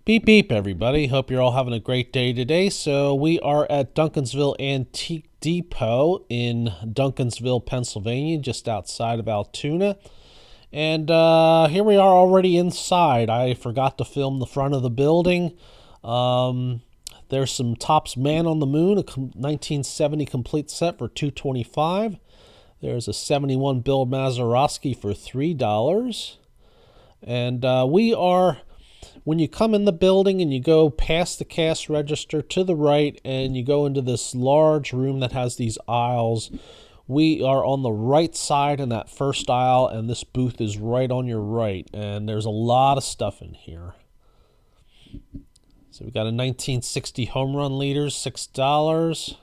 Beep beep, everybody. Hope you're all having a great day today. So, we are at Duncansville Antique Depot in Duncansville, Pennsylvania, just outside of Altoona. And here we are already inside. I forgot to film the front of the building. Um, there's some Topps Man on the Moon, a 1970 complete set for $225. There's a 71 Bill Mazeroski for $3. And when you come in the building and you go past the cash register to the right and you go into this large room that has these aisles, we are on the right side in that first aisle, and this booth is right on your right. And there's a lot of stuff in here. So we got a 1960 home run leaders, $6.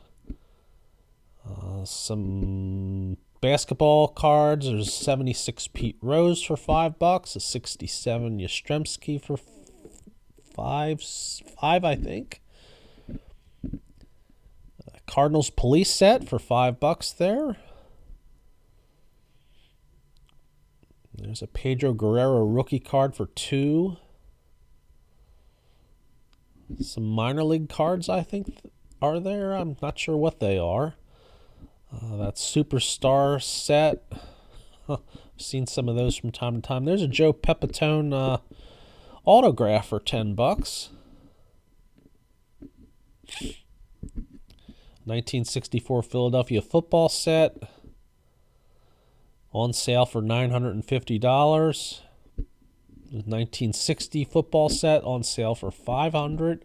Some basketball cards. There's 76 Pete Rose for $5, a 67 Yastrzemski for five, I think. Cardinals police set for $5 there. There's a Pedro Guerrero rookie card for $2. Some minor league cards, I think, are there. I'm not sure what they are. That superstar set. I've seen some of those from time to time. There's a Joe Pepitone autograph for $10. 1964 Philadelphia football set on sale for $950. 1960 football set on sale for $500.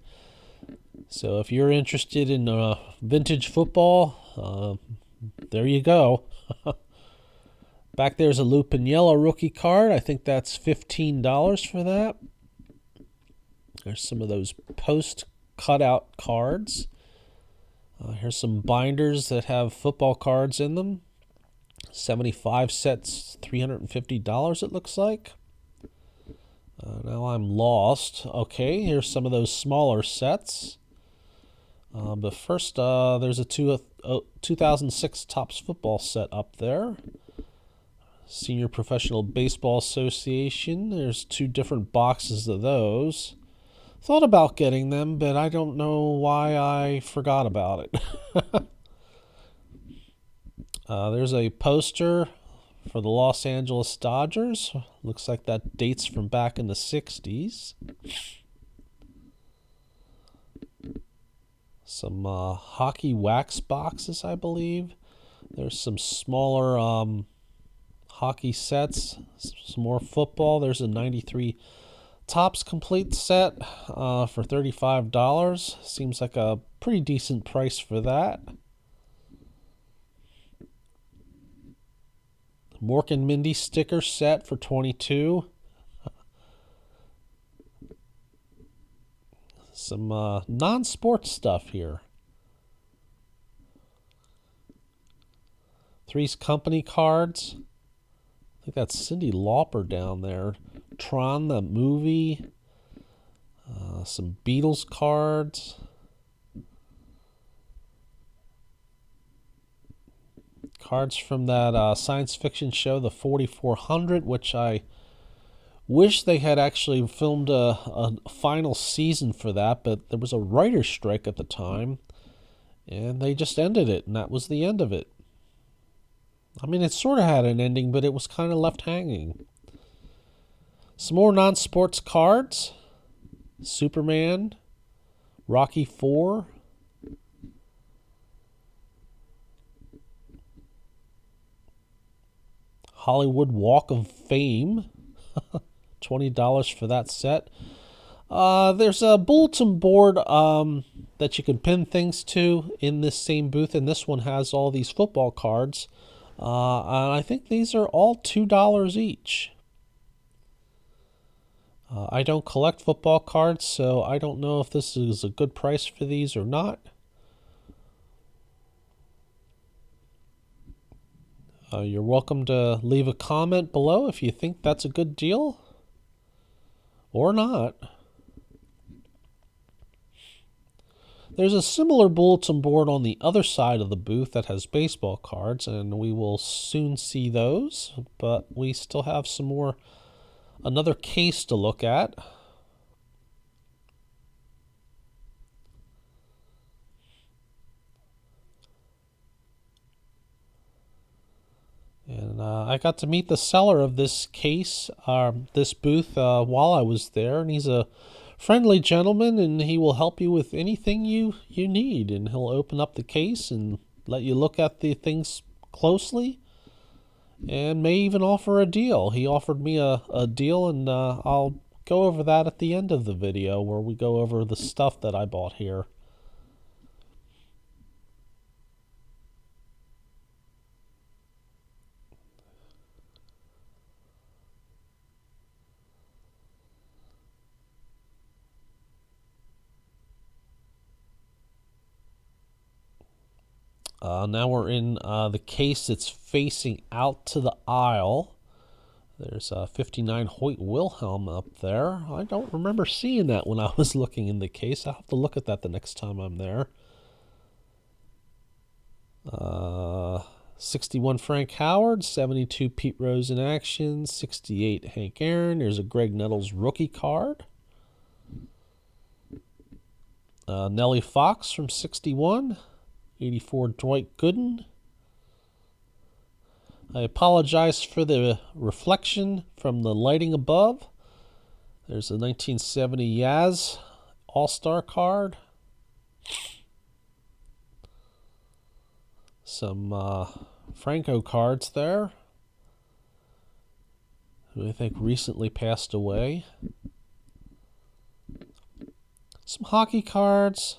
So if you're interested in vintage football, there you go. Back there's a Lou Piniella rookie card. I think that's $15 for that. There's some of those post cutout cards. Here's some binders that have football cards in them. 75 sets, $350 it looks like. Now I'm lost. Okay, here's some of those smaller sets. But first, there's a 2006 Topps football set up there. Senior Professional Baseball Association. There's 2 different boxes of those. Thought about getting them, but I don't know why I forgot about it. There's a poster for the Los Angeles Dodgers. Looks like that dates from back in the 60s. Some hockey wax boxes, I believe. There's some smaller hockey sets. Some more football. There's a 93 Topps complete set for $35. Seems like a pretty decent price for that. Mork and Mindy sticker set for $22. Some non-sports stuff here. Three's Company cards. I think that's Cyndi Lauper down there. Tron, the movie. Some Beatles cards. Cards from that science fiction show, the 4400, which I wish they had actually filmed a final season for that, but there was a writer's strike at the time, and they just ended it, and that was the end of it. I mean, it sort of had an ending, but it was kind of left hanging. Some more non-sports cards. Superman, Rocky 4. Hollywood Walk of Fame. $20 for that set. There's a bulletin board that you can pin things to in this same booth, and this one has all these football cards. And I think these are all $2 each. I don't collect football cards, so I don't know if this is a good price for these or not. You're welcome to leave a comment below if you think that's a good deal or not. There's a similar bulletin board on the other side of the booth that has baseball cards, and we will soon see those, but we still have another case to look at. I got to meet the seller of this case, this booth, while I was there, and he's a friendly gentleman, and he will help you with anything you need, and he'll open up the case and let you look at the things closely, and may even offer a deal. He offered me a deal, and I'll go over that at the end of the video, where we go over the stuff that I bought here. Now we're in the case that's facing out to the aisle. There's a 59 Hoyt Wilhelm up there. I don't remember seeing that when I was looking in the case. I'll have to look at that the next time I'm there. 61 Frank Howard, 72 Pete Rose in action, 68 Hank Aaron. There's a Greg Nettles rookie card. Nellie Fox from 61. 84 Dwight Gooden. I apologize for the reflection from the lighting above. There's a 1970 Yaz All-Star card. Some Franco cards there, who I think recently passed away. Some hockey cards.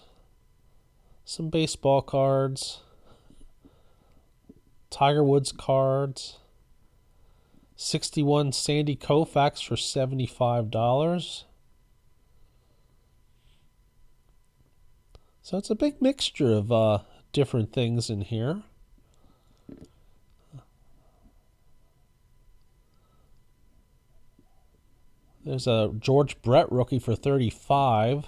Some baseball cards. Tiger Woods cards. 61 Sandy Koufax for $75. So it's a big mixture of different things in here. There's a George Brett rookie for $35.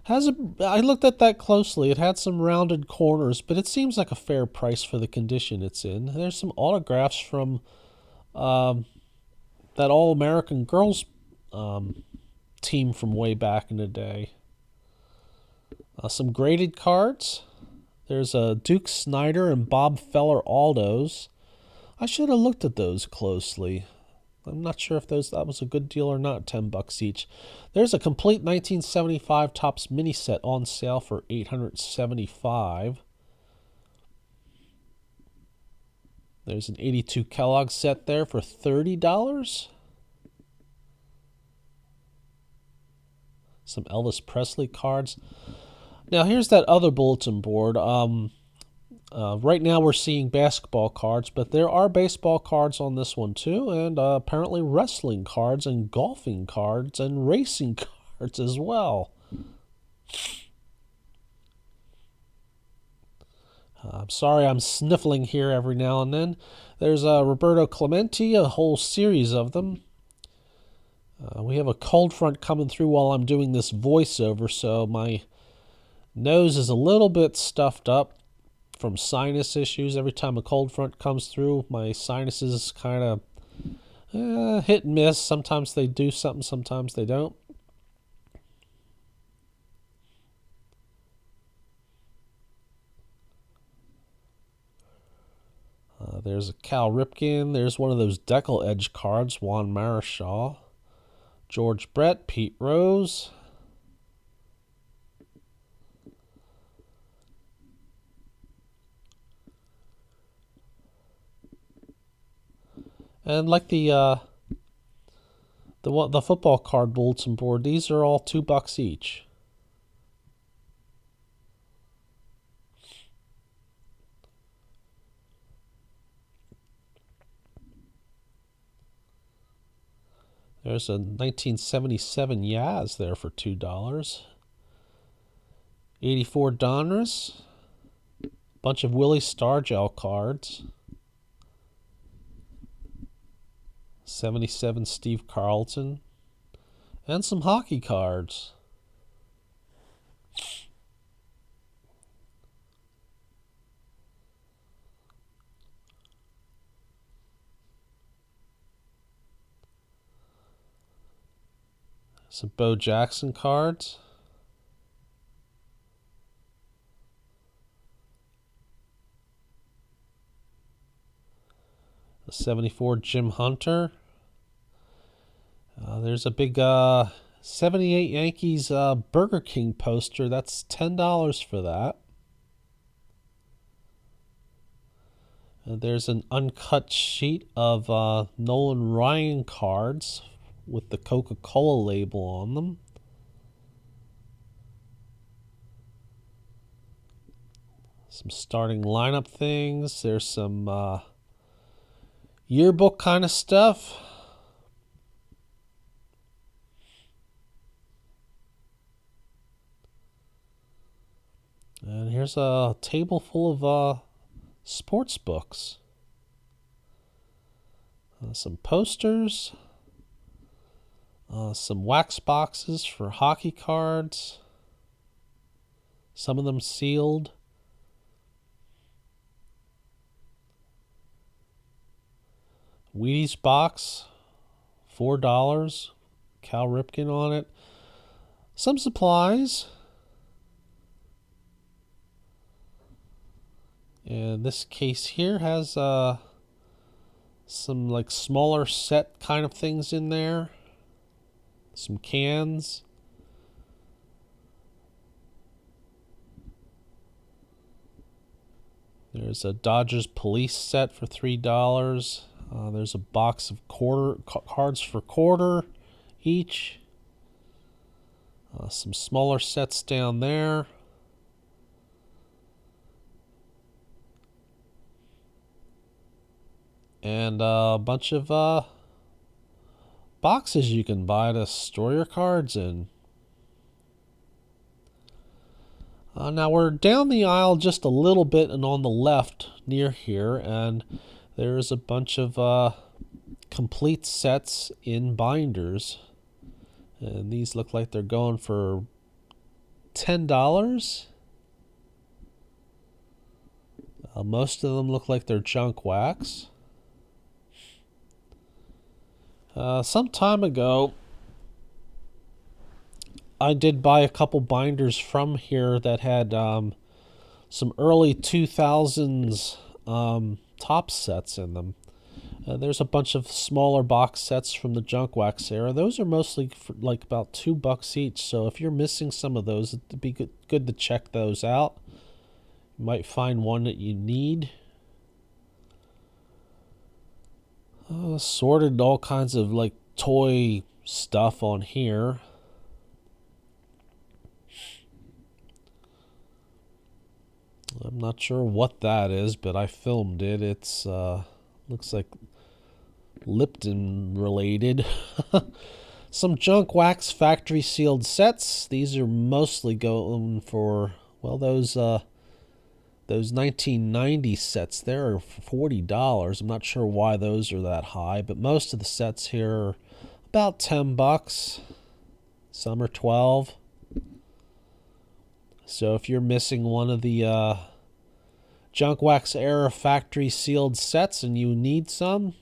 I looked at that closely. It had some rounded corners, but it seems like a fair price for the condition it's in. There's some autographs from that All-American Girls team from way back in the day. Some graded cards. There's a Duke Snyder and Bob Feller Aldos. I should have looked at those closely. I'm not sure if that was a good deal or not, $10 each. There's a complete 1975 Topps mini set on sale for $875. There's an 82 Kellogg set there for $30. Some Elvis Presley cards. Now here's that other bulletin board. Right now we're seeing basketball cards, but there are baseball cards on this one too, and apparently wrestling cards and golfing cards and racing cards as well. I'm sorry I'm sniffling here every now and then. There's Roberto Clemente, a whole series of them. We have a cold front coming through while I'm doing this voiceover, so my nose is a little bit stuffed up from sinus issues. Every time a cold front comes through, my sinuses kind of hit and miss. Sometimes they do something, sometimes they don't. There's a Cal Ripken. There's one of those Decal Edge cards, Juan Marichal. George Brett, Pete Rose. And like the football card bulletin board, these are all $2 each. There's a 1977 Yaz there for $2. 84 Donruss. Bunch of Willie Stargell cards. 77 Steve Carlton. And some hockey cards. Some Bo Jackson cards. '74 Jim Hunter. There's a big 78 Yankees Burger King poster. That's $10 for that. There's an uncut sheet of Nolan Ryan cards with the Coca-Cola label on them. Some starting lineup things. There's some yearbook kind of stuff. And here's a table full of sports books. Some posters. Some wax boxes for hockey cards. Some of them sealed. Wheaties box, $4. Cal Ripken on it. Some supplies. And this case here has some like smaller set kind of things in there. Some cans. There's a Dodgers police set for $3. There's a box of cards for $quarter each. Some smaller sets down there. And a bunch of boxes you can buy to store your cards in. Now we're down the aisle just a little bit and on the left near here, and there's a bunch of complete sets in binders. And these look like they're going for $10. Most of them look like they're junk wax. Some time ago, I did buy a couple binders from here that had some early 2000s top sets in them. There's a bunch of smaller box sets from the junk wax era. Those are mostly for like about $2 each. So if you're missing some of those, it'd be good to check those out. You might find one that you need. Sorted all kinds of like toy stuff on here. I'm not sure what that is, but I filmed it. It's looks like Lipton related. Some junk wax factory sealed sets. These are mostly going for, well, those 1990 sets there are $40. I'm not sure why those are that high, but most of the sets here are about $10. Some are $12. So if you're missing one of the junk wax era factory sealed sets and you need some,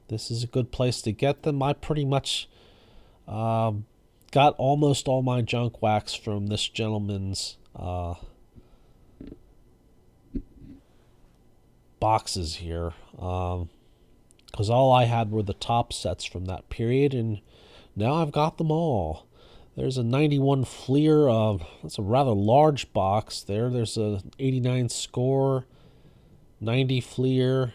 this is a good place to get them. I pretty much got almost all my junk wax from this gentleman's boxes here, because all I had were the top sets from that period, and now I've got them all. There's a 91 Fleer, that's a rather large box there. There's a 89 Score, 90 Fleer.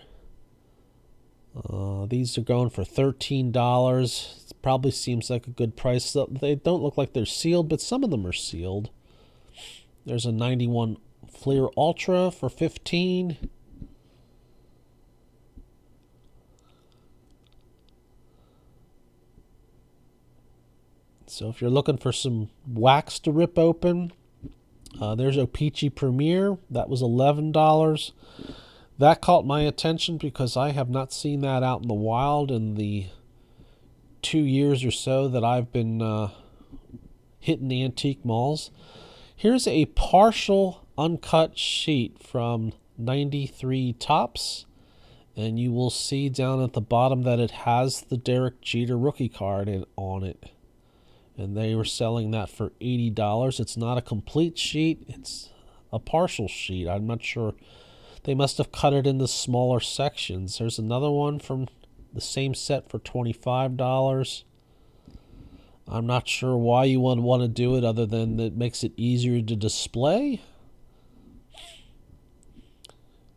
These are going for $13. It probably seems like a good price. They don't look like they're sealed, but some of them are sealed. There's a 91 Fleer Ultra for $15. So if you're looking for some wax to rip open, there's O-Pee-Chee Premier. That was $11. That caught my attention because I have not seen that out in the wild in the 2 years or so that I've been hitting antique malls. Here's a partial uncut sheet from 93 Topps. And you will see down at the bottom that it has the Derek Jeter rookie card on it. And they were selling that for $80. It's not a complete sheet. It's a partial sheet. I'm not sure. They must have cut it into smaller sections. There's another one from the same set for $25. I'm not sure why you would want to do it other than it makes it easier to display.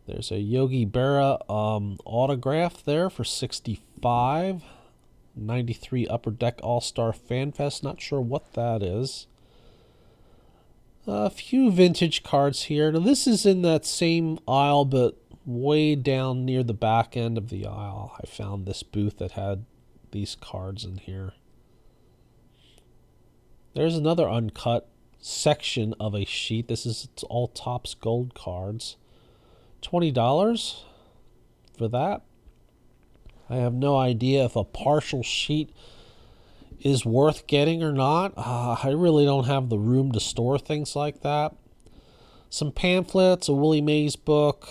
There's a Yogi Berra autograph there for $65. 93 Upper Deck All-Star Fan Fest. Not sure what that is. A few vintage cards here. Now this is in that same aisle, but way down near the back end of the aisle. I found this booth that had these cards in here. There's another uncut section of a sheet. This is all Topps Gold cards. $20 for that. I have no idea if a partial sheet is worth getting or not. I really don't have the room to store things like that. Some pamphlets, a Willie Mays book,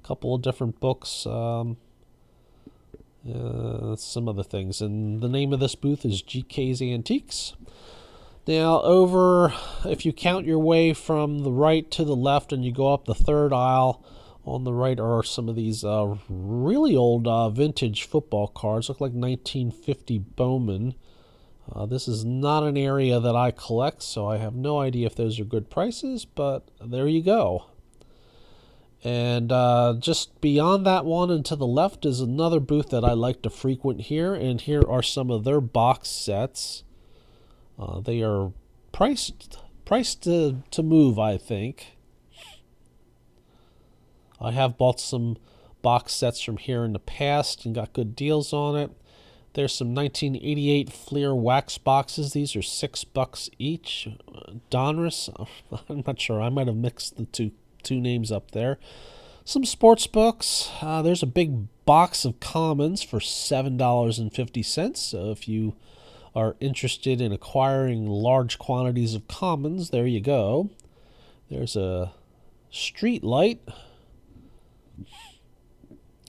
a couple of different books, some other things. And the name of this booth is GK's Antiques. Now, if you count your way from the right to the left and you go up the third aisle, on the right are some of these really old vintage football cards. Look like 1950 Bowman. This is not an area that I collect, so I have no idea if those are good prices, but there you go. And just beyond that one and to the left is another booth that I like to frequent here, and here are some of their box sets. They are priced to move, I think. I have bought some box sets from here in the past and got good deals on it. There's some 1988 Fleer wax boxes. These are $6 each. Donruss, I'm not sure. I might have mixed the two names up there. Some sports books. There's a big box of commons for $7.50. So if you are interested in acquiring large quantities of commons, there you go. There's a street light.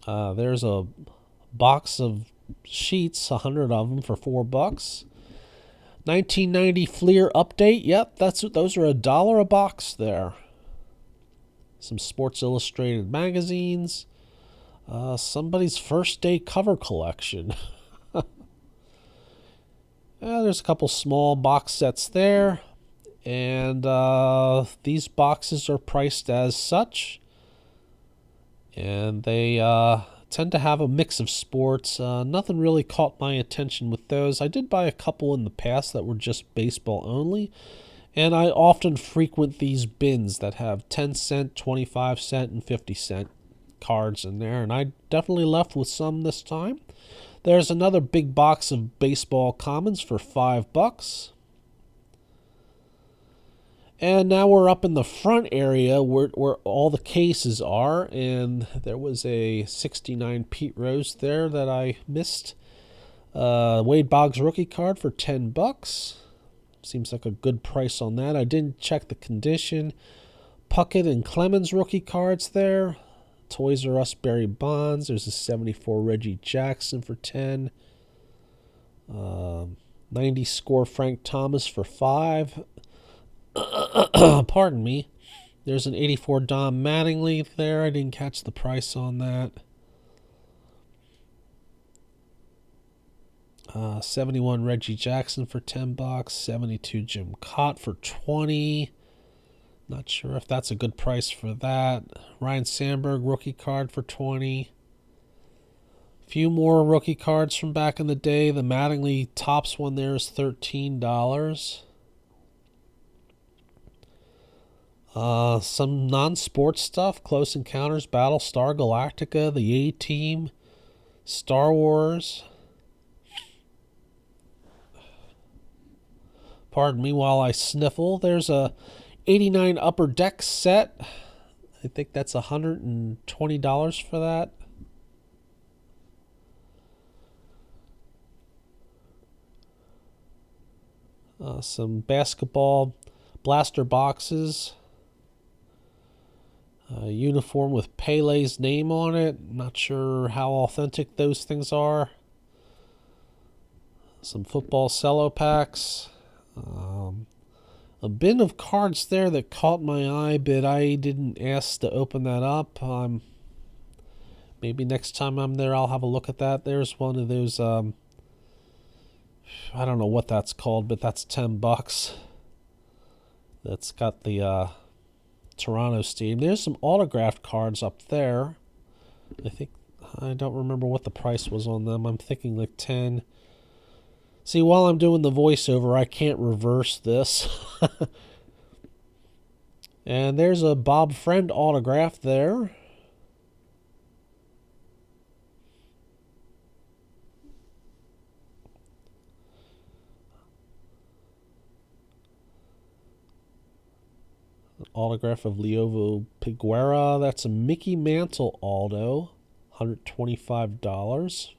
There's a box of sheets, 100 of them for $4. 1990 Fleer update. Yep, those are $1 a box there. Some Sports Illustrated magazines. Somebody's first day cover collection. There's a couple small box sets there, and these boxes are priced as such. And they tend to have a mix of sports. Nothing really caught my attention with those. I did buy a couple in the past that were just baseball only. And I often frequent these bins that have 10-cent, 25-cent, and 50-cent cards in there. And I definitely left with some this time. There's another big box of baseball commons for $5. And now we're up in the front area where all the cases are, and there was a 69 Pete Rose there that I missed. Wade Boggs rookie card for $10. Seems like a good price on that. I didn't check the condition. Puckett and Clemens rookie cards there. Toys R Us Barry Bonds. There's a 74 Reggie Jackson for $10. 90 score Frank Thomas for $5. Pardon me. There's an 84 Don Mattingly there. I didn't catch the price on that. 71 Reggie Jackson for $10. 72 Jim Cott for $20. Not sure if that's a good price for that. Ryan Sandberg rookie card for $20. A few more rookie cards from back in the day. The Mattingly Topps one there is $13. Some non-sports stuff. Close Encounters, Battlestar Galactica, The A-Team, Star Wars. Pardon me while I sniffle. There's a 89 Upper Deck set. I think that's $120 for that. Some basketball blaster boxes. A uniform with Pele's name on it. Not sure how authentic those things are. Some football cello packs. A bin of cards there that caught my eye, but I didn't ask to open that up. Maybe next time I'm there, I'll have a look at that. There's one of those, I don't know what that's called, but that's $10. That's got the Toronto Stadium. There's some autographed cards up there. I don't remember what the price was on them. I'm thinking like 10. See, while I'm doing the voiceover, I can't reverse this. And there's a Bob Friend autograph there. An autograph of Liovo Piguera. That's a Mickey Mantle Aldo. $125.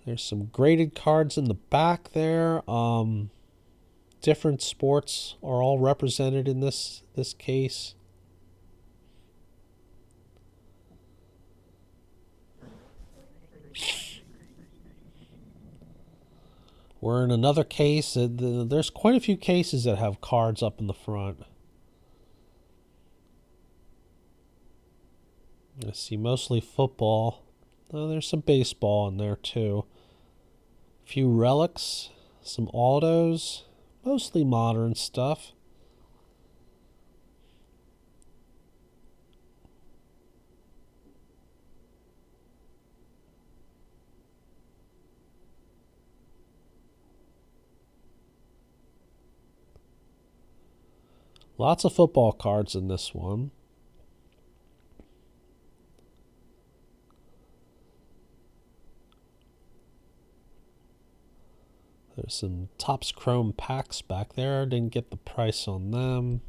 There's some graded cards in the back there. Different sports are all represented in this case. We're in another case. There's quite a few cases that have cards up in the front. I see mostly football. Oh, there's some baseball in there too. A few relics, some autos, mostly modern stuff. Lots of football cards in this one. There's some Topps Chrome packs back there. Didn't get the price on them.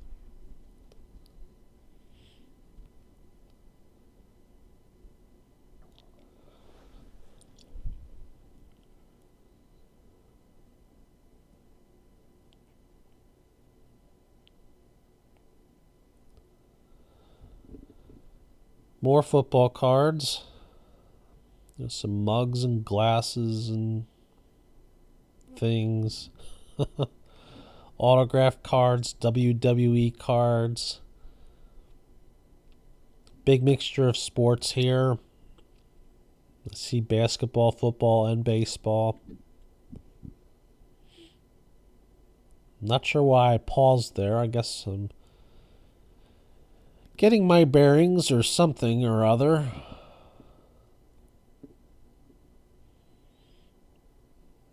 More football cards. There's some mugs and glasses and things. Autograph cards, WWE cards. Big mixture of sports here. I see basketball, football, and baseball. Not sure why I paused there. I guess I'm getting my bearings or something or other.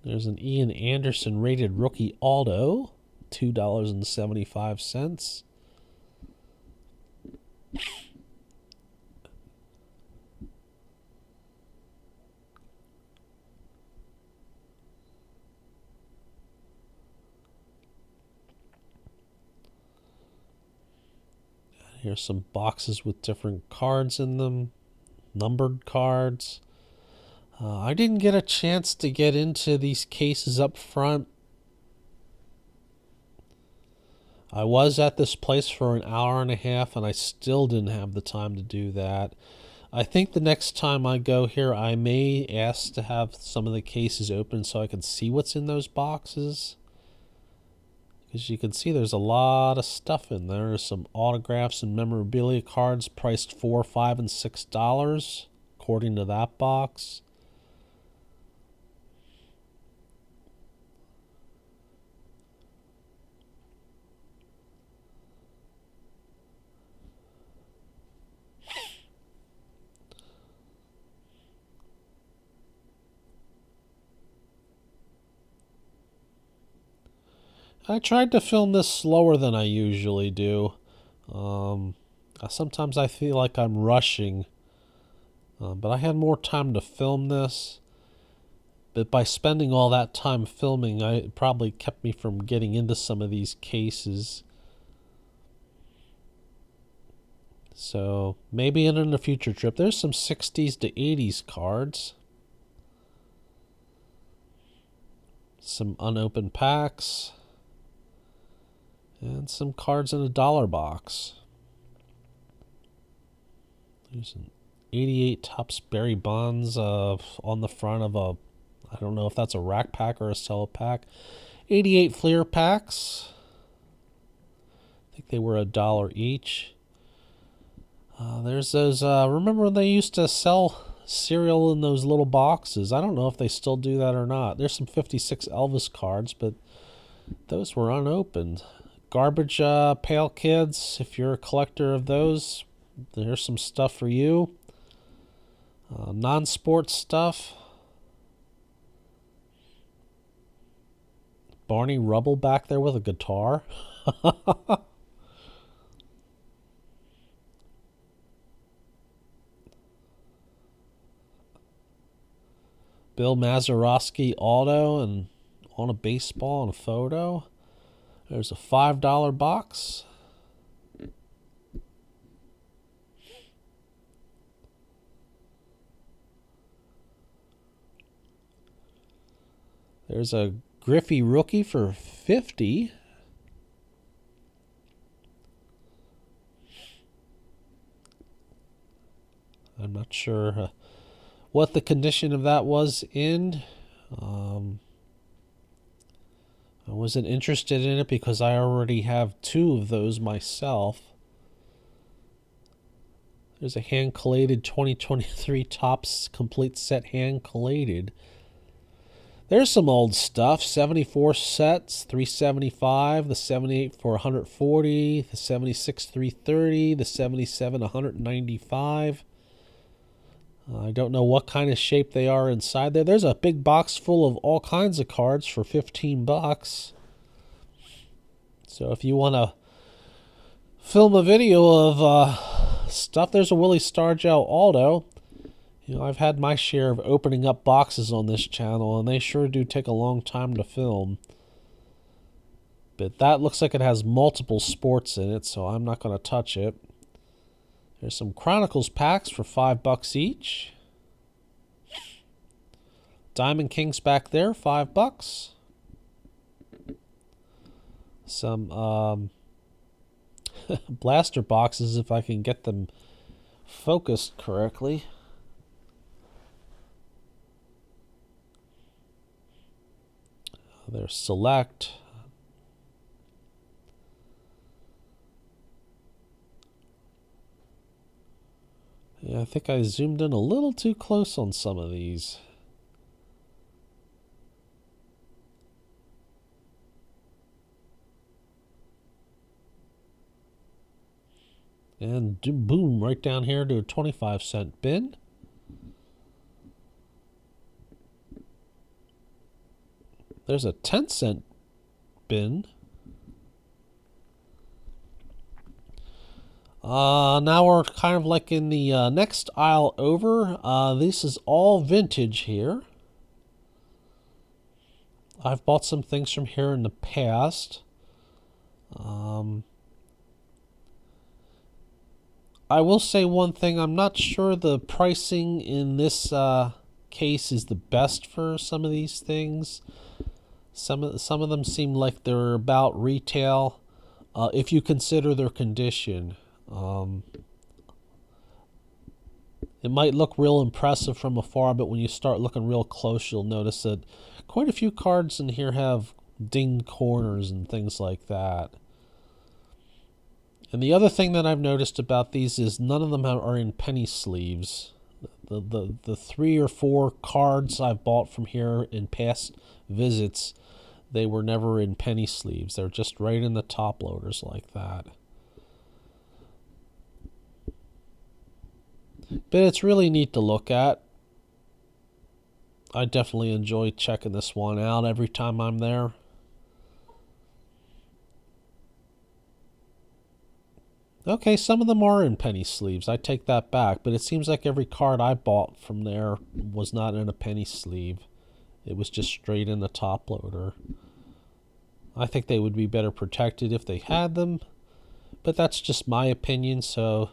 There's an Ian Anderson rated rookie Aldo, $2.75. Here's some boxes with different cards in them, numbered cards. I didn't get a chance to get into these cases up front. I was at this place for an hour and a half, and I still didn't have the time to do that. I think the next time I go here, I may ask to have some of the cases open so I can see what's in those boxes. As you can see, there's a lot of stuff in there. There's some autographs and memorabilia cards priced $4, $5, and $6, according to that box. I tried to film this slower than I usually do. Sometimes I feel like I'm rushing, but I had more time to film this. But by spending all that time filming, it probably kept me from getting into some of these cases. So maybe in a future trip. There's some 60s to 80s cards. Some unopened packs. And some cards in a dollar box. There's an 88 Topps Barry Bonds on the front of a, I don't know if that's a rack pack or a cello pack. 88 Fleer packs. I think they were $1 each. There's those, remember when they used to sell cereal in those little boxes? I don't know if they still do that or not. There's some 56 Elvis cards, but those were unopened. Garbage Pail Kids, if you're a collector of those, there's some stuff for you. Non-sports stuff. Barney Rubble back there with a guitar. Bill Mazeroski auto and on a baseball and a photo. There's a $5 box. There's a Griffey rookie for $50. I'm not sure what the condition of that was in. I wasn't interested in it because I already have 2 of those myself. There's a hand-collated 2023 Topps complete set hand-collated. There's some old stuff. 74 sets, 375, the 78 for 140, the 76 330, the 77 195. I don't know what kind of shape they are inside there. There's a big box full of all kinds of cards for $15. So if you want to film a video of stuff, there's a Willie Stargell auto. You know, I've had my share of opening up boxes on this channel, and they sure do take a long time to film. But that looks like it has multiple sports in it, so I'm not going to touch it. There's some Chronicles packs for $5 each. Diamond Kings back there, $5. Some blaster boxes, if I can get them focused correctly. There's Select. Yeah, I think I zoomed in a little too close on some of these. And boom, right down here to a 25-cent bin. There's a 10-cent bin. Now we're kind of like in the next aisle over. This is all vintage here. I've bought some things from here in the past. I will say one thing. I'm not sure the pricing in this case is the best for some of these things. Some of them seem like they're about retail if you consider their condition. It might look real impressive from afar, but when you start looking real close, you'll notice that quite a few cards in here have dinged corners and things like that. And the other thing that I've noticed about these is none of them are in penny sleeves. The 3 or 4 cards I've bought from here in past visits, they were never in penny sleeves. They're just right in the top loaders like that. But it's really neat to look at. I definitely enjoy checking this one out every time I'm there. Okay, some of them are in penny sleeves. I take that back, but it seems like every card I bought from there was not in a penny sleeve. It was just straight in the top loader. I think they would be better protected if they had them, but that's just my opinion, so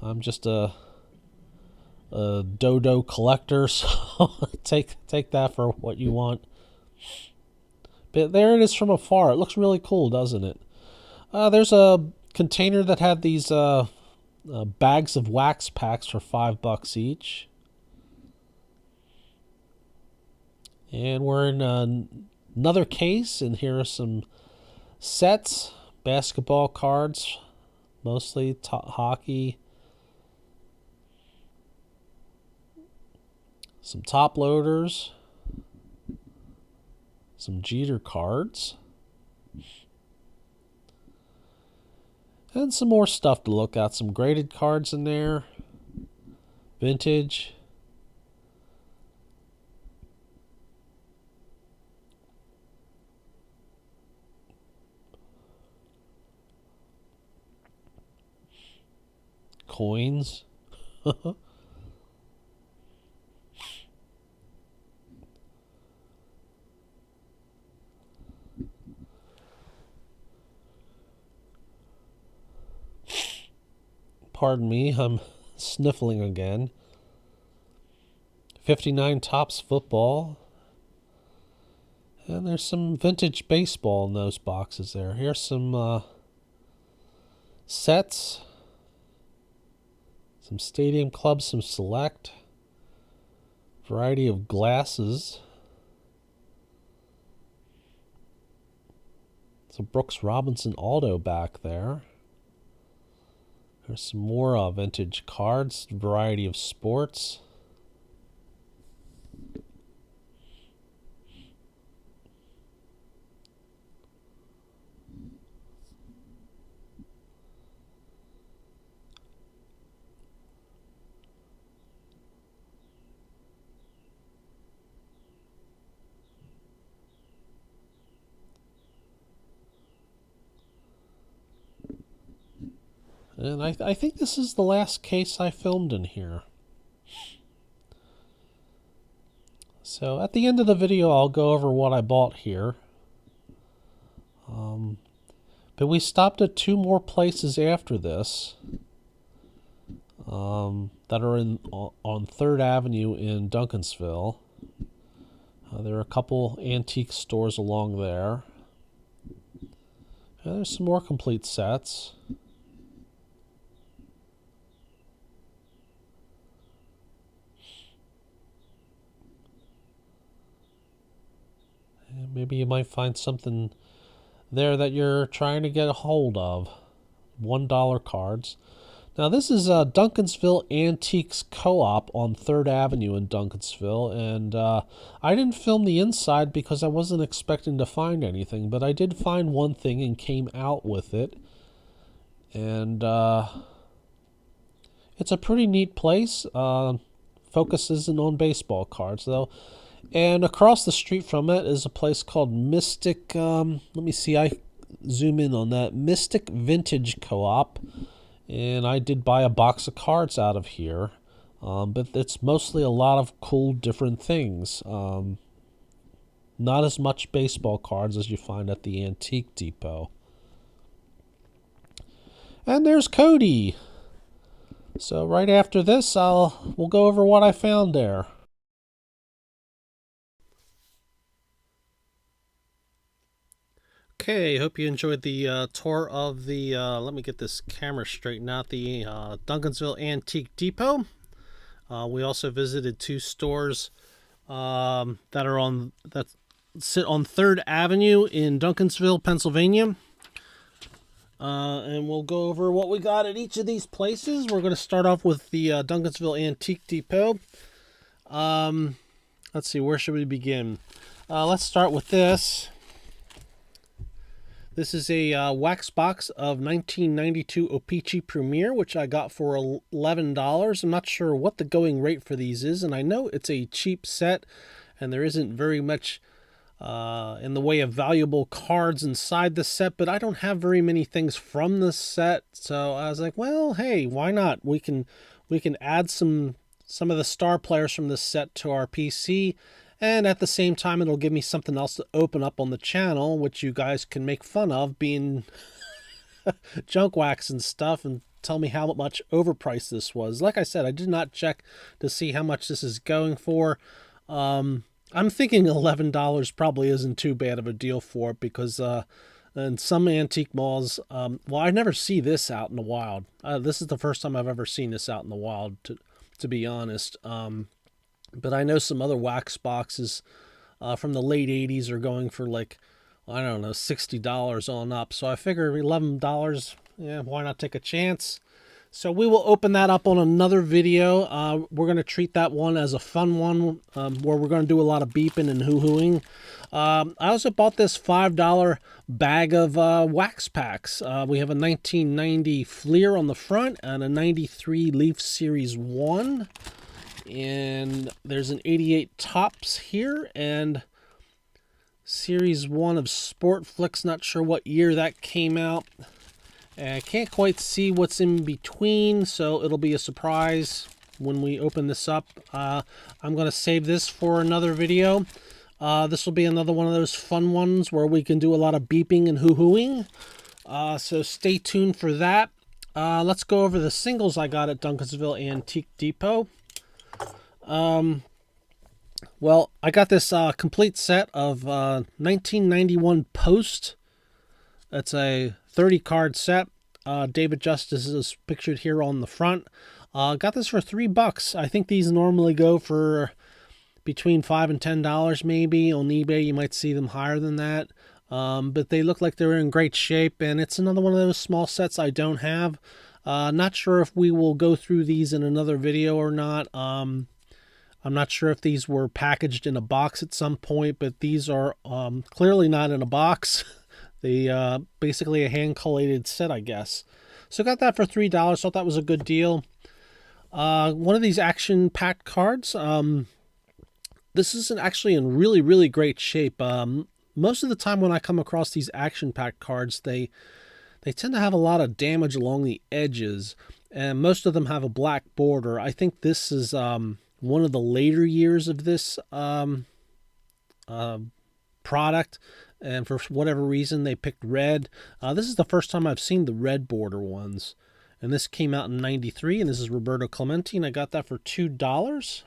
I'm just a dodo collector, so take that for what you want. But there it is from afar. It looks really cool, doesn't it? There's a container that had these bags of wax packs for $5 each. And we're in another case, and here are some sets, basketball cards, mostly hockey, some top loaders, some Jeter cards, and some more stuff to look at. Some graded cards in there, vintage. Coins. Pardon me, I'm sniffling again. 59 Topps football. And there's some vintage baseball in those boxes there. Here's some sets. Some Stadium Club, some Select. Variety of glasses. Some Brooks Robinson Aldo back there. There's some more vintage cards. Variety of sports. And I think this is the last case I filmed in here. So at the end of the video, I'll go over what I bought here. But we stopped at two more places after this that are on 3rd Avenue in Duncansville. There are a couple antique stores along there. And there's some more complete sets. Maybe you might find something there that you're trying to get a hold of. $1 cards. Now this is Duncansville Antiques Co-op on 3rd Avenue in Duncansville, and I didn't film the inside because I wasn't expecting to find anything, but I did find one thing and came out with it. And it's a pretty neat place. Focus isn't on baseball cards though. And across the street from it is a place called Mystic, let me see, I zoom in on that, Mystic Vintage Co-op. And I did buy a box of cards out of here. But it's mostly a lot of cool different things. Not as much baseball cards as you find at the Antique Depot. And there's Cody. So right after this, we'll go over what I found there. Okay, hope you enjoyed the tour of the, let me get this camera straightened out, the Duncansville Antique Depot. We also visited two stores that sit on 3rd Avenue in Duncansville, Pennsylvania. And we'll go over what we got at each of these places. We're going to start off with the Duncansville Antique Depot. Let's see, where should we begin? Let's start with this. This is a wax box of 1992 O-Pee-Chee Premier, which I got for $11. I'm not sure what the going rate for these is, and I know it's a cheap set, and there isn't very much in the way of valuable cards inside the set, but I don't have very many things from this set, so I was like, well, hey, why not? We can add some of the star players from this set to our PC. And at the same time, it'll give me something else to open up on the channel, which you guys can make fun of, being junk wax and stuff, and tell me how much overpriced this was. Like I said, I did not check to see how much this is going for. I'm thinking $11 probably isn't too bad of a deal for it, because in some antique malls, well, I never see this out in the wild. This is the first time I've ever seen this out in the wild, to be honest. But I know some other wax boxes from the late 80s are going for like, I don't know, $60 on up. So I figure $11, yeah, why not take a chance? So we will open that up on another video. We're going to treat that one as a fun one, where we're going to do a lot of beeping and hoo-hooing. I also bought this $5 bag of wax packs. We have a 1990 Fleer on the front and a 93 Leaf Series 1. And there's an 88 Tops here and Series 1 of Sport Flicks. Not sure what year that came out. I can't quite see what's in between, so it'll be a surprise when we open this up. I'm going to save this for another video. This will be another one of those fun ones where we can do a lot of beeping and hoo-hooing. So stay tuned for that. Let's go over the singles I got at Duncansville Antique Depot. Well, I got this complete set of 1991 Post. It's a 30-card set. David Justice is pictured here on the front. Got this for $3. I think these normally go for between $5 and $10 maybe. On eBay, you might see them higher than that. But they look like they're in great shape, and it's another one of those small sets I don't have. Not sure if we will go through these in another video or not. I'm not sure if these were packaged in a box at some point, but these are clearly not in a box. They basically a hand-collated set, I guess. So got that for $3. Thought that was a good deal. One of these action-packed cards. This is actually in really, really great shape. Most of the time when I come across these action-packed cards, they tend to have a lot of damage along the edges, and most of them have a black border. I think this is one of the later years of this product. And for whatever reason, they picked red. This is the first time I've seen the red border ones. And this came out in '93, and this is Roberto Clemente, and I got that for $2.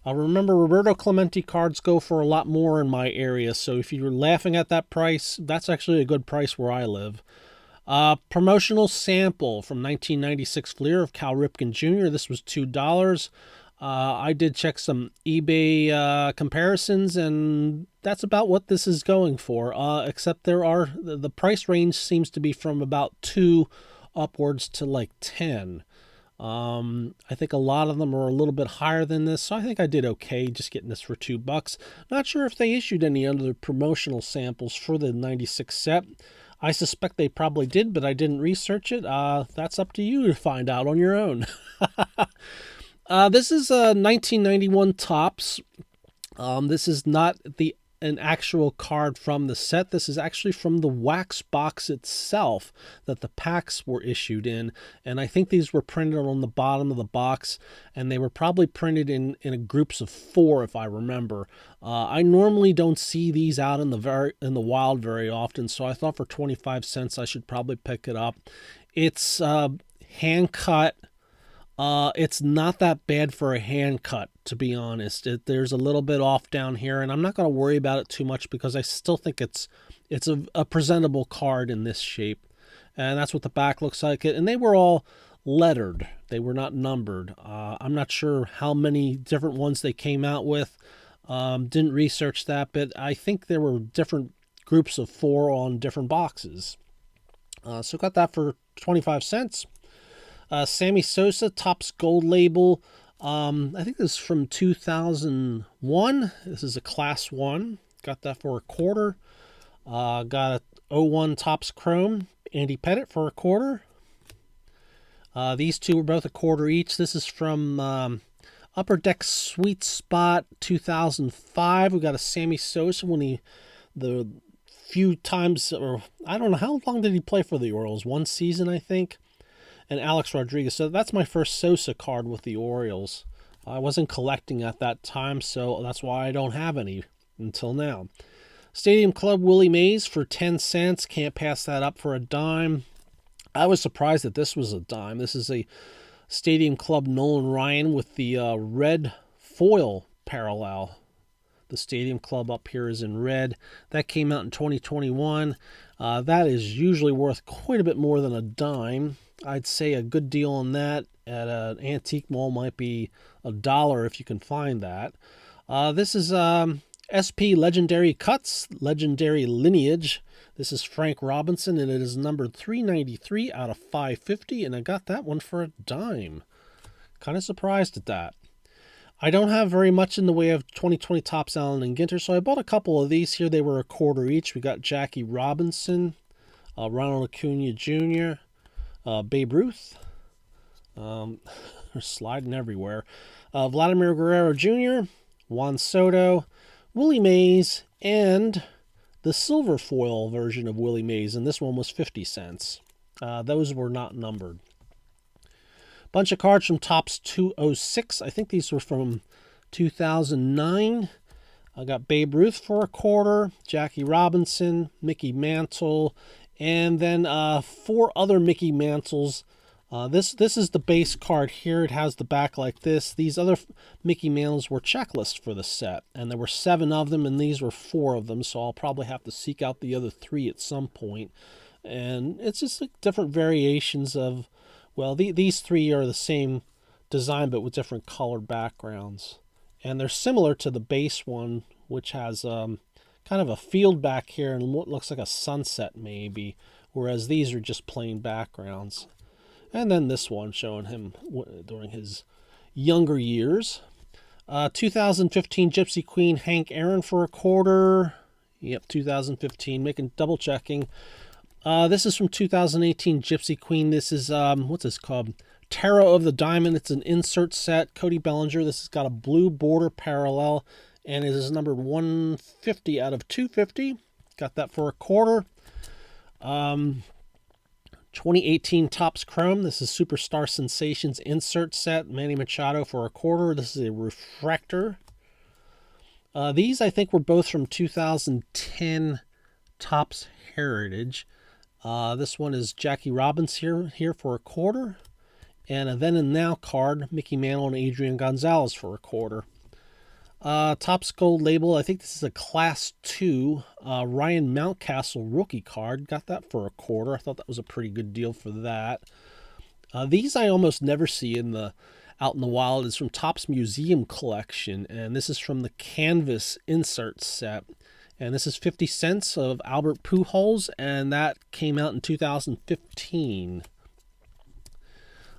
Remember, Roberto Clemente cards go for a lot more in my area, so if you're laughing at that price, that's actually a good price where I live. Promotional sample from 1996 Fleer of Cal Ripken Jr. This was $2. I did check some eBay comparisons, and that's about what this is going for, except the price range seems to be from about 2 upwards to like 10. I think a lot of them are a little bit higher than this, so I think I did okay just getting this for $2. Not sure if they issued any other promotional samples for the 96 set. I suspect they probably did, but I didn't research it. That's up to you to find out on your own. This is a 1991 Topps. This is not an actual card from the set. This is actually from the wax box itself that the packs were issued in. And I think these were printed on the bottom of the box, and they were probably printed in groups of 4, if I remember. I normally don't see these out in the wild very often, so I thought for 25 cents I should probably pick it up. It's hand cut. It's not that bad for a hand cut, to be honest. There's a little bit off down here, and I'm not going to worry about it too much because I still think it's a presentable card in this shape. And that's what the back looks like. And they were all lettered. They were not numbered. I'm not sure how many different ones they came out with. Didn't research that, but I think there were different groups of 4 on different boxes. So got that for 25 cents. Sammy Sosa, Topps Gold Label. I think this is from 2001. This is a Class 1. Got that for $0.25. Got a 01 Topps Chrome, Andy Pettitte, for $0.25. These two were both $0.25 each. This is from Upper Deck Sweet Spot 2005. We got a Sammy Sosa the few times, or I don't know, how long did he play for the Orioles? 1 season, I think. And Alex Rodriguez. So that's my first Sosa card with the Orioles. I wasn't collecting at that time, so that's why I don't have any until now. Stadium Club Willie Mays for 10 cents. Can't pass that up for a dime. I was surprised that this was a dime. This is a Stadium Club Nolan Ryan with the red foil parallel. The Stadium Club up here is in red. That came out in 2021. That is usually worth quite a bit more than a dime. I'd say a good deal on that at an antique mall might be $1 if you can find that. This is SP Legendary Cuts, Legendary Lineage. This is Frank Robinson, and it is numbered 393 out of 550, and I got that one for a dime. Kind of surprised at that. I don't have very much in the way of 2020 Topps Allen and Ginter, so I bought a couple of these here. They were a quarter each. We got Jackie Robinson, Ronald Acuna Jr., Babe Ruth. They're sliding everywhere. Vladimir Guerrero Jr., Juan Soto, Willie Mays, and the silver foil version of Willie Mays, and this one was 50 cents. Those were not numbered. Bunch of cards from Topps 206. I think these were from 2009. I got Babe Ruth for a quarter, Jackie Robinson, Mickey Mantle, and then 4 other Mickey Mantles. This is the base card here. It has the back like this. These other Mickey Mantles were checklists for the set, and there were 7 of them, and these were 4 of them, so I'll probably have to seek out the other 3 at some point. And it's just like different variations of, well, these 3 are the same design, but with different colored backgrounds. And they're similar to the base one, which has kind of a field back here and what looks like a sunset maybe, whereas these are just plain backgrounds. And then this one showing him during his younger years. 2015 Gypsy Queen Hank Aaron for a quarter. Yep, 2015, double checking. This is from 2018 Gypsy Queen. This is, what's this called? Tarot of the Diamond. It's an insert set. Cody Bellinger. This has got a blue border parallel, and it is numbered 150 out of 250. Got that for a quarter. 2018 Topps Chrome. This is Superstar Sensations insert set. Manny Machado for a quarter. This is a refractor. These, I think, were both from 2010 Topps Heritage. This one is Jackie Robinson here for a quarter. And a Then and Now card, Mickey Mantle and Adrian Gonzalez for a quarter. Topps Gold Label, I think this is a Class 2 Ryan Mountcastle rookie card. Got that for a quarter. I thought that was a pretty good deal for that. These I almost never see out in the wild. It's from Topps Museum Collection, and this is from the Canvas insert set. And this is 50 cents of Albert Pujols, and that came out in 2015.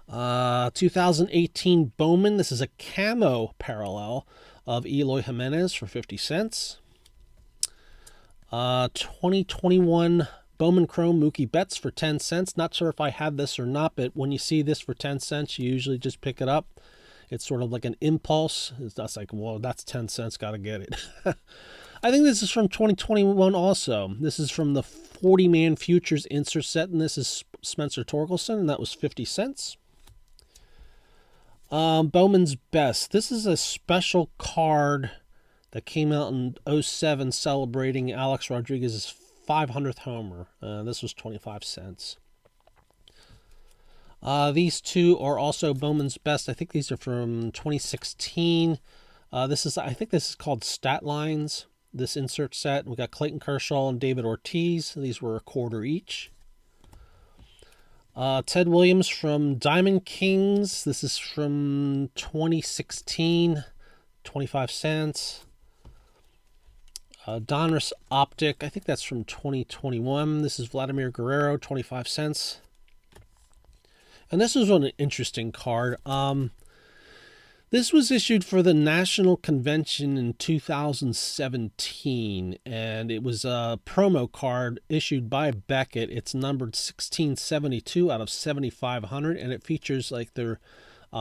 2018 Bowman. This is a camo parallel of Eloy Jimenez for 50 cents. 2021 Bowman Chrome Mookie Betts for 10 cents. Not sure if I had this or not, but when you see this for 10 cents, you usually just pick it up. It's sort of like an impulse. That's like, well, that's 10 cents, got to get it. I think this is from 2021 also. This is from the 40-man Futures insert set, and this is Spencer Torkelson, and that was 50 cents. Bowman's Best. This is a special card that came out in 2007 celebrating Alex Rodriguez's 500th homer. This was 25 cents. These 2 are also Bowman's Best. I think these are from 2016. I think this is called Stat Lines, this insert set. We got Clayton Kershaw and David Ortiz. These were a quarter each. Ted Williams from Diamond Kings. This is from 2016, 25 cents. Donruss Optic. I think that's from 2021. This is Vladimir Guerrero, 25 cents. And this was an interesting card. This was issued for the National Convention in 2017, and it was a promo card issued by Beckett. It's numbered 1672 out of 7500, and it features like their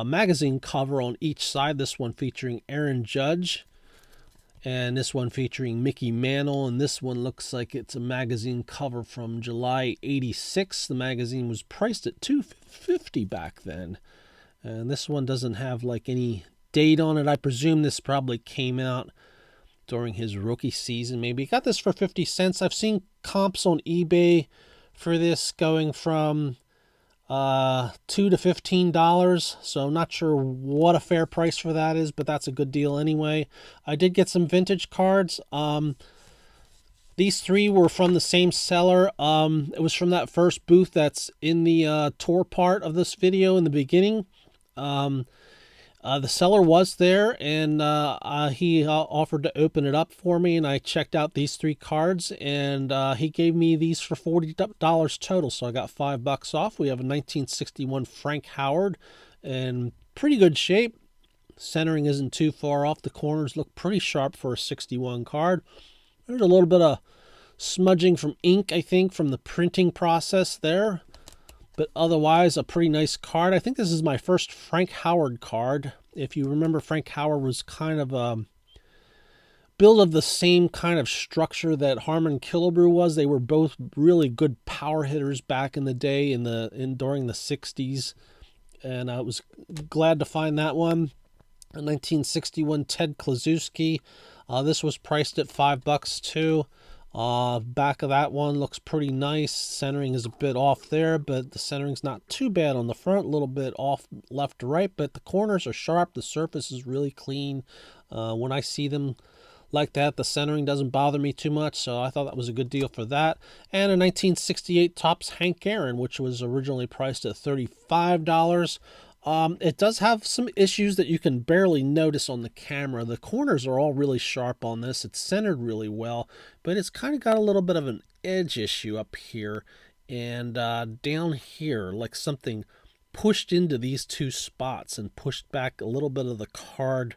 magazine cover on each side. This one featuring Aaron Judge, and this one featuring Mickey Mantle, and this one looks like it's a magazine cover from July 86. The magazine was priced at $250 back then. And this one doesn't have like any date on it. I presume this probably came out during his rookie season. Maybe got this for 50 cents. I've seen comps on eBay for this going from $2 to $15. So I'm not sure what a fair price for that is, but that's a good deal anyway. I did get some vintage cards. These 3 were from the same seller. It was from that first booth that's in the tour part of this video in the beginning. The seller was there, and he offered to open it up for me, and I checked out these 3 cards, and he gave me these for $40 total, so I got $5 off. We have a 1961 Frank Howard in pretty good shape. Centering isn't too far off. The corners look pretty sharp for a 61 card. There's a little bit of smudging from ink, I think, from the printing process there. But otherwise, a pretty nice card. I think this is my first Frank Howard card. If you remember, Frank Howard was kind of a build of the same kind of structure that Harmon Killebrew was. They were both really good power hitters back in the day during the 60s. And I was glad to find that one. A 1961 Ted Kluszewski. This was priced at $5 too. Back of that one looks pretty nice. Centering is a bit off there, but the centering's not too bad on the front. A little bit off left to right, but the corners are sharp. The surface is really clean. When I see them like that, the centering doesn't bother me too much, so I thought that was a good deal for that. And a 1968 Topps Hank Aaron, which was originally priced at $35. It does have some issues that you can barely notice on the camera. The corners are all really sharp on this. It's centered really well, but it's kind of got a little bit of an edge issue up here and down here, like something pushed into these 2 spots and pushed back a little bit of the card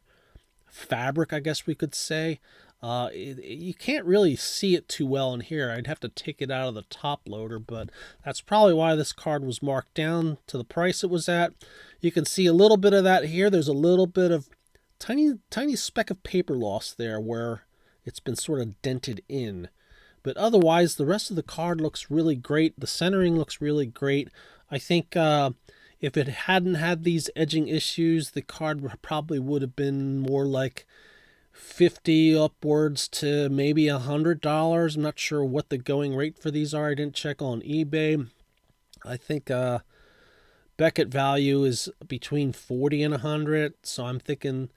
fabric, I guess we could say. You can't really see it too well in here. I'd have to take it out of the top loader, but that's probably why this card was marked down to the price it was at. You can see a little bit of that here. There's a little bit of tiny speck of paper loss there where it's been sort of dented in. But otherwise, the rest of the card looks really great. The centering looks really great. I think if it hadn't had these edging issues, the card probably would have been more like $50 upwards to maybe $100. I'm not sure what the going rate for these are. I didn't check on eBay. I think Beckett value is between 40 and 100. So I'm thinking,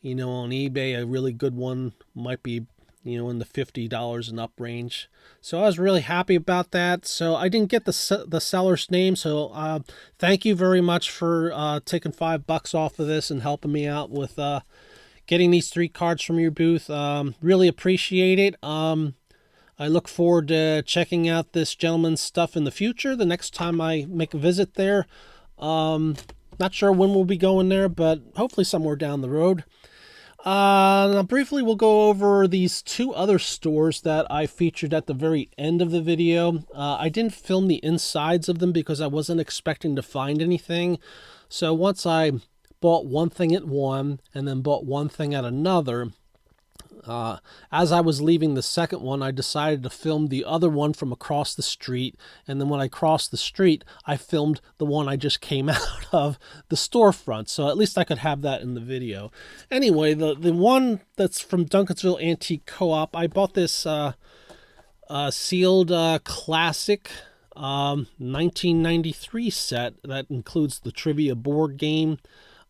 on eBay, a really good one might be, in the $50 and up range. So I was really happy about that. So I didn't get the seller's name. So thank you very much for taking $5 off of this and helping me out with getting these 3 cards from your booth. Really appreciate it. I look forward to checking out this gentleman's stuff in the future. The next time I make a visit there. Not sure when we'll be going there, but hopefully somewhere down the road. Now briefly, we'll go over these 2 other stores that I featured at the very end of the video. I didn't film the insides of them because I wasn't expecting to find anything. So once I bought one thing at one and then bought one thing at another, as I was leaving the second one, I decided to film the other one from across the street. And then when I crossed the street, I filmed the one I just came out of the storefront. So at least I could have that in the video. Anyway, the one that's from Duncansville Antique Co-op, I bought this sealed classic 1993 set that includes the trivia board game.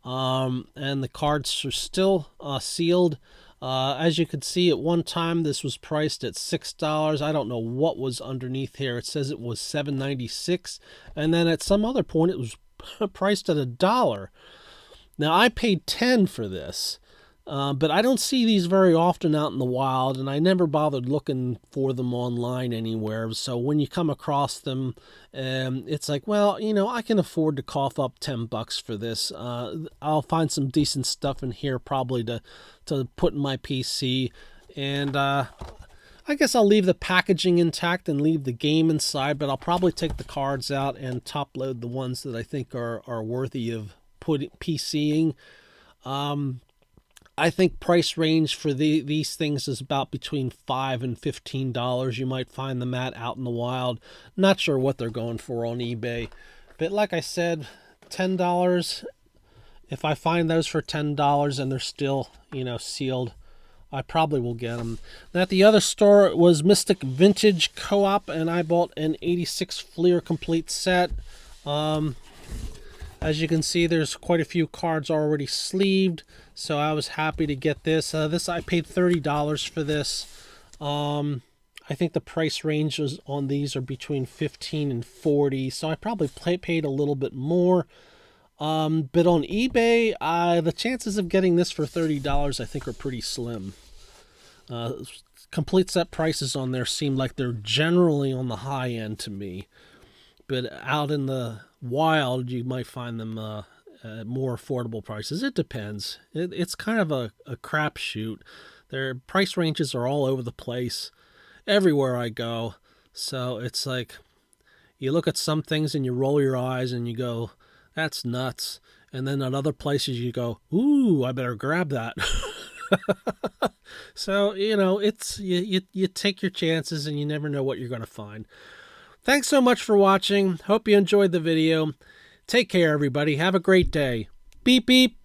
And the cards are still sealed. As you can see, at one time this was priced at $6. I don't know what was underneath here. It says it was $7.96, and then at some other point it was priced at $1. Now I paid $10 for this, but I don't see these very often out in the wild, and I never bothered looking for them online anywhere. So when you come across them, it's like, well, I can afford to cough up $10 for this. I'll find some decent stuff in here probably to put in my PC, and I guess I'll leave the packaging intact and leave the game inside, but I'll probably take the cards out and top load the ones that I think are worthy of PCing. I think price range for these things is about between $5 and $15. You might find them out in the wild. Not sure what they're going for on eBay, but like I said, $10. If I find those for $10 and they're still, sealed, I probably will get them. Now, at the other store was Mystic Vintage Co-op, and I bought an 86 Fleer complete set. As you can see, there's quite a few cards already sleeved, so I was happy to get this. I paid $30 for this. I think the price ranges on these are between $15 and $40, so I probably paid a little bit more. But on eBay, the chances of getting this for $30 I think are pretty slim. Complete set prices on there seem like they're generally on the high end to me. But out in the wild, you might find them at more affordable prices. It depends. It's kind of a crapshoot. Their price ranges are all over the place, everywhere I go. So it's like you look at some things and you roll your eyes and you go, "That's nuts." And then at other places you go, "Ooh, I better grab that." So it's you take your chances and you never know what you're going to find. Thanks so much for watching. Hope you enjoyed the video. Take care, everybody. Have a great day. Beep, beep.